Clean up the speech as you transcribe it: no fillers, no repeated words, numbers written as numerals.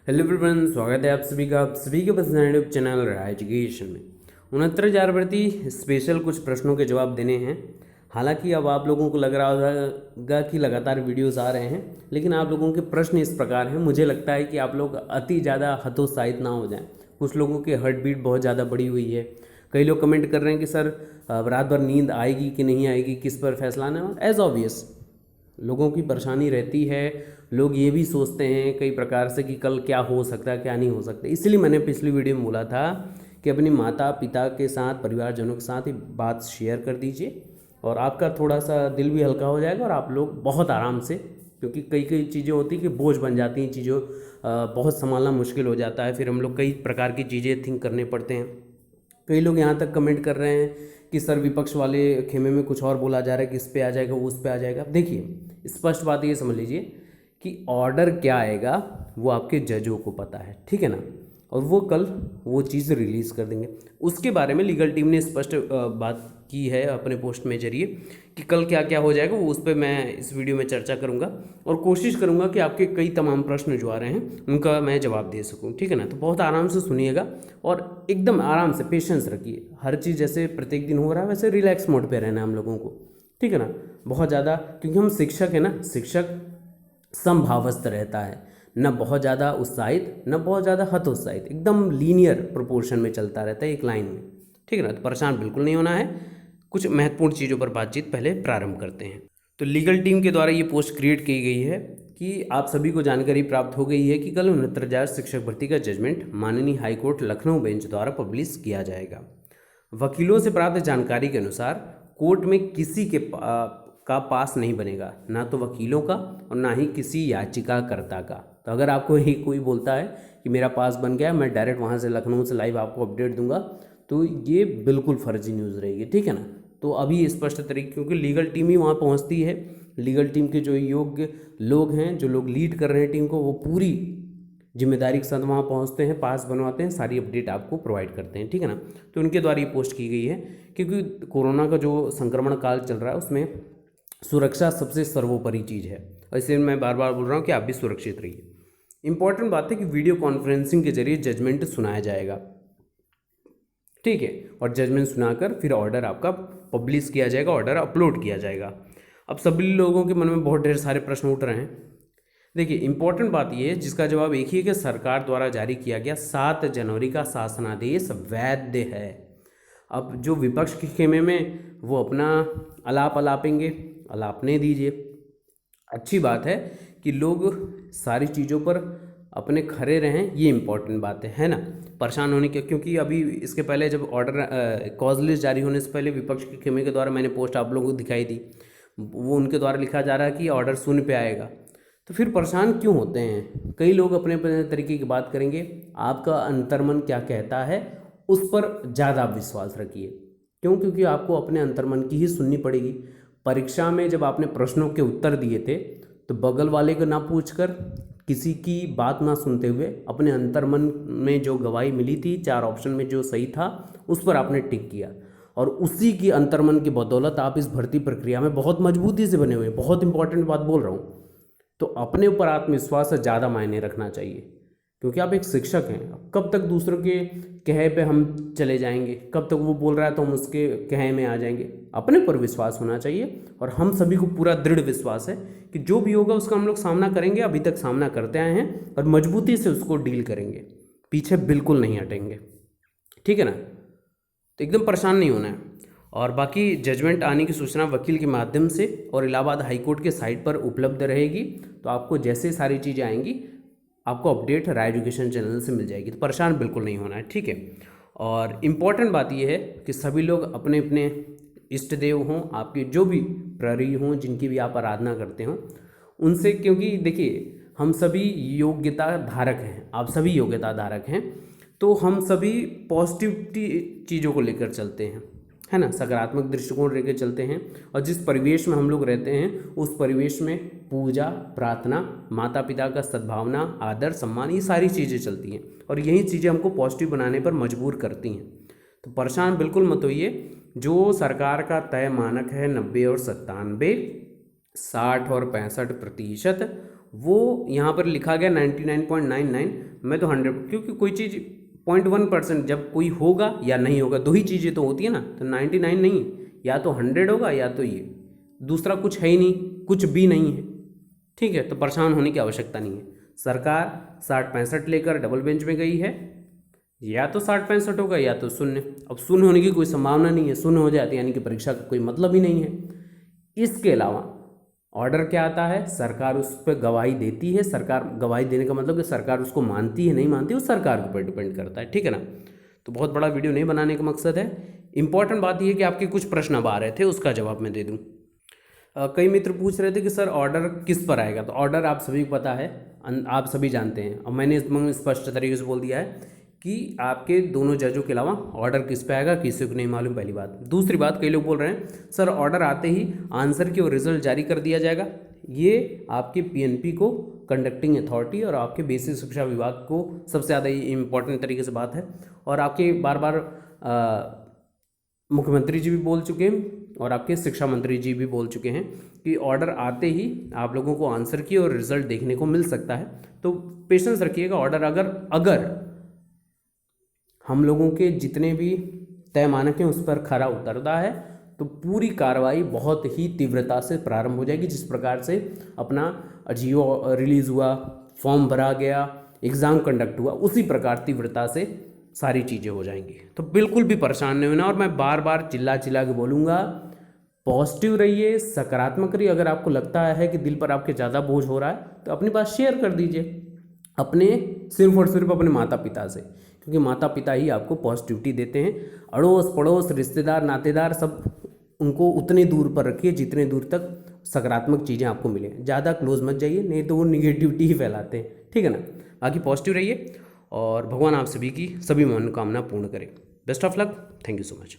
Hello everyone, स्वागत है आप सभी के पसंदीदा यूट्यूब चैनल राय एजुकेशन में। 69,000 भर्ती स्पेशल कुछ प्रश्नों के जवाब देने हैं। हालांकि अब आप लोगों को लग रहा होगा कि लगातार वीडियोस आ रहे हैं, लेकिन आप लोगों के प्रश्न इस प्रकार हैं। मुझे लगता है कि आप लोग अति ज़्यादा हतोत्साहित ना हो जाएं। कुछ लोगों की हार्ट बीट बहुत ज़्यादा बढ़ी हुई है। कई लोग कमेंट कर रहे हैं कि सर रात भर नींद आएगी कि नहीं आएगी, किस पर फैसला आना। एज ऑब्वियस लोगों की परेशानी रहती है। लोग ये भी सोचते हैं कई प्रकार से कि कल क्या हो सकता है, क्या नहीं हो सकता। इसलिए मैंने पिछली वीडियो में बोला था कि अपनी माता पिता के साथ, परिवारजनों के साथ ही बात शेयर कर दीजिए और आपका थोड़ा सा दिल भी हल्का हो जाएगा और आप लोग बहुत आराम से, क्योंकि कई कई चीज़ें होती कि बोझ बन जाती हैं, चीज़ों बहुत संभालना मुश्किल हो जाता है। फिर हम लोग कई प्रकार की चीज़ें थिंक करने पड़ते हैं। कई लोग यहाँ तक कमेंट कर रहे हैं कि सर विपक्ष वाले खेमे में कुछ और बोला जा रहा है कि इस पे आ जाएगा, वो उस पे आ जाएगा। अब देखिए, स्पष्ट बात ये समझ लीजिए कि ऑर्डर क्या आएगा वो आपके जजों को पता है, ठीक है ना। और वो कल वो चीज़ रिलीज़ कर देंगे। उसके बारे में लीगल टीम ने स्पष्ट बात की है अपने पोस्ट में जरिए कि कल क्या क्या हो जाएगा, वो उस पर मैं इस वीडियो में चर्चा करूंगा और कोशिश करूंगा कि आपके कई तमाम प्रश्न जो आ रहे हैं उनका मैं जवाब दे सकूं, ठीक है ना। तो बहुत आराम से सुनिएगा और एकदम आराम से पेशेंस रखिए। हर चीज़ जैसे प्रत्येक दिन हो रहा है वैसे रिलैक्स मोड पे रहना है हम लोगों को, ठीक है ना। बहुत ज़्यादा, क्योंकि हम शिक्षक हैं ना, शिक्षक समभावस्थ रहता है, न बहुत ज़्यादा उत्साहित न बहुत ज़्यादा हतोत्साहित, एकदम लीनियर प्रोपोर्शन में चलता रहता है, एक लाइन में, ठीक है ना। तो परेशान बिल्कुल नहीं होना है। कुछ महत्वपूर्ण चीज़ों पर बातचीत पहले प्रारंभ करते हैं। तो लीगल टीम के द्वारा ये पोस्ट क्रिएट की गई है कि आप सभी को जानकारी प्राप्त हो गई है कि कल 69,000 शिक्षक भर्ती का जजमेंट माननीय हाईकोर्ट लखनऊ बेंच द्वारा पब्लिश किया जाएगा। वकीलों से प्राप्त जानकारी के अनुसार कोर्ट में किसी का पास नहीं बनेगा, ना तो वकीलों का और ना ही किसी याचिकाकर्ता का। तो अगर आपको ही कोई बोलता है कि मेरा पास बन गया, मैं डायरेक्ट वहाँ से लखनऊ से लाइव आपको अपडेट दूंगा, तो ये बिल्कुल फर्जी न्यूज़ रहेगी, ठीक है ना। तो अभी स्पष्ट तरीके, क्योंकि लीगल टीम ही वहाँ पहुँचती है, लीगल टीम के जो योग्य लोग हैं, जो लोग लीड कर रहे हैं टीम को, वो पूरी जिम्मेदारी के साथ वहाँ पहुँचते हैं, पास बनवाते हैं, सारी अपडेट आपको प्रोवाइड करते हैं, ठीक है ना। तो उनके द्वारा ये पोस्ट की गई है, क्योंकि कोरोना का जो संक्रमण काल चल रहा है उसमें सुरक्षा सबसे सर्वोपरि चीज़ है, और इसलिए मैं बार बार बोल रहा हूँ कि आप भी सुरक्षित रहिए। इंपॉर्टेंट बात है कि वीडियो कॉन्फ्रेंसिंग के जरिए जजमेंट सुनाया जाएगा, ठीक है, और जजमेंट सुनाकर फिर ऑर्डर आपका पब्लिश किया जाएगा, ऑर्डर अपलोड किया जाएगा। अब सभी लोगों के मन में बहुत ढेर सारे प्रश्न उठ रहे हैं। देखिए, इंपॉर्टेंट बात यह है जिसका जवाब एक ही है कि सरकार द्वारा जारी किया गया 7 जनवरी का शासनादेश वैध है। अब जो विपक्ष के खेमे में वो अपना अलाप अलापेंगे, अलापने दीजिए। अच्छी बात है कि लोग सारी चीज़ों पर अपने खरे रहें, ये इंपॉर्टेंट बात है ना। परेशान होने के, क्योंकि अभी इसके पहले जब ऑर्डर कॉज लिस्ट जारी होने से पहले विपक्ष के खेमे के द्वारा मैंने पोस्ट आप लोगों को दिखाई दी, वो उनके द्वारा लिखा जा रहा है कि ऑर्डर 0 पे आएगा। तो फिर परेशान क्यों होते हैं? कई लोग अपने अपने तरीके की बात करेंगे। आपका अंतर्मन क्या कहता है उस पर ज़्यादा विश्वास रखिए। क्यों? क्योंकि आपको अपने अंतर्मन की ही सुननी पड़ेगी। परीक्षा में जब आपने प्रश्नों के उत्तर दिए थे तो बगल वाले को ना पूछकर, किसी की बात ना सुनते हुए, अपने अंतर्मन में जो गवाही मिली थी, 4 ऑप्शन में जो सही था उस पर आपने टिक किया, और उसी की अंतर्मन की बदौलत आप इस भर्ती प्रक्रिया में बहुत मजबूती से बने हुए हैं। बहुत इंपॉर्टेंट बात बोल रहा हूँ। तो अपने ऊपर आत्मविश्वास से ज़्यादा मायने रखना चाहिए, क्योंकि आप एक शिक्षक हैं। कब तक दूसरों के कहे पे हम चले जाएंगे? कब तक वो बोल रहा है तो हम उसके कहे में आ जाएंगे? अपने पर विश्वास होना चाहिए, और हम सभी को पूरा दृढ़ विश्वास है कि जो भी होगा उसका हम लोग सामना करेंगे। अभी तक सामना करते आए हैं और मजबूती से उसको डील करेंगे, पीछे बिल्कुल नहीं हटेंगे, ठीक है ना। तो एकदम परेशान नहीं होना है। और बाकी जजमेंट आने की सूचना वकील के माध्यम से और इलाहाबाद हाईकोर्ट के साइट पर उपलब्ध रहेगी। तो आपको जैसे सारी चीज़ें आएंगी आपको अपडेट राय एजुकेशन चैनल से मिल जाएगी। तो परेशान बिल्कुल नहीं होना है, ठीक है। और इम्पॉर्टेंट बात यह है कि सभी लोग अपने अपने इष्ट देव हों, आपके जो भी प्रहरी हों, जिनकी भी आप आराधना करते हों, उनसे, क्योंकि देखिए हम सभी योग्यता धारक हैं, आप सभी योग्यता धारक हैं, तो हम सभी पॉजिटिविटी चीज़ों को लेकर चलते हैं, है ना, सकारात्मक दृष्टिकोण लेकर चलते हैं। और जिस परिवेश में हम लोग रहते हैं उस परिवेश में पूजा, प्रार्थना, माता पिता का सद्भावना, आदर, सम्मान, ये सारी चीज़ें चलती हैं, और यही चीज़ें हमको पॉजिटिव बनाने पर मजबूर करती हैं। तो परेशान बिल्कुल मत होइए। जो सरकार का तय मानक है 90 और 97, 60 और 65%, वो यहाँ पर लिखा गया 99.99, मैं तो 100, क्योंकि कोई चीज़ 0.1% जब कोई होगा या नहीं होगा, दो ही चीज़ें तो होती है ना, तो 99 नहीं, या तो 100 होगा या तो ये, दूसरा कुछ है ही नहीं, कुछ भी नहीं है। ठीक है, तो परेशान होने की आवश्यकता नहीं है। सरकार 60-65 लेकर डबल बेंच में गई है, या तो 60-65 होगा या तो शून्य। अब शून्य होने की कोई संभावना नहीं है, शून्य हो जाती है यानी कि परीक्षा का कोई मतलब ही नहीं है। इसके अलावा ऑर्डर क्या आता है, सरकार उस पर गवाही देती है। सरकार गवाही देने का मतलब कि सरकार उसको मानती है नहीं मानती, वो सरकार के ऊपर डिपेंड करता है। ठीक है ना, तो बहुत बड़ा वीडियो नहीं बनाने का मकसद है। इंपॉर्टेंट बात यह है कि आपके कुछ प्रश्न अब आ रहे थे, उसका जवाब मैं दे दूँ। कई मित्र पूछ रहे थे कि सर ऑर्डर किस पर आएगा, तो ऑर्डर आप सभी को पता है, आप सभी जानते हैं, और मैंने इसमें स्पष्ट तरीके से बोल दिया है कि आपके दोनों जजों के अलावा ऑर्डर किस पे आएगा किसी को नहीं मालूम, पहली बात। दूसरी बात, कई लोग बोल रहे हैं सर ऑर्डर आते ही आंसर की और रिजल्ट जारी कर दिया जाएगा। ये आपके पीएनपी को, कंडक्टिंग अथॉरिटी, और आपके बेसिक शिक्षा विभाग को सबसे ज़्यादा इंपॉर्टेंट तरीके से बात है। और आपके बार बार मुख्यमंत्री जी भी बोल चुके हैं और आपके शिक्षा मंत्री जी भी बोल चुके हैं कि ऑर्डर आते ही आप लोगों को आंसर की और रिजल्ट देखने को मिल सकता है। तो पेशेंस रखिएगा। ऑर्डर अगर हम लोगों के जितने भी तय मानक हैं उस पर खरा उतरता है तो पूरी कार्रवाई बहुत ही तीव्रता से प्रारंभ हो जाएगी। जिस प्रकार से अपना जियो रिलीज़ हुआ, फॉर्म भरा गया, एग्ज़ाम कंडक्ट हुआ, उसी प्रकार तीव्रता से सारी चीज़ें हो जाएंगी। तो बिल्कुल भी परेशान नहीं होना। और मैं बार बार चिल्ला के बोलूँगा, पॉजिटिव रहिए, सकारात्मक रहिए। अगर आपको लगता है कि दिल पर आपके ज़्यादा बोझ हो रहा है तो अपनी बात शेयर कर दीजिए अपने सिर्फ और सिर्फ अपने माता पिता से, क्योंकि माता पिता ही आपको पॉजिटिविटी देते हैं। अड़ोस पड़ोस, रिश्तेदार, नातेदार, सब उनको उतने दूर पर रखिए जितने दूर तक सकारात्मक चीज़ें आपको मिलें। ज़्यादा क्लोज मत जाइए, नहीं तो वो निगेटिविटी ही फैलाते हैं। ठीक है ना, बाकी पॉजिटिव रहिए और भगवान आप सभी की सभी मनोकामना पूर्ण करें। Best of luck, thank you so much.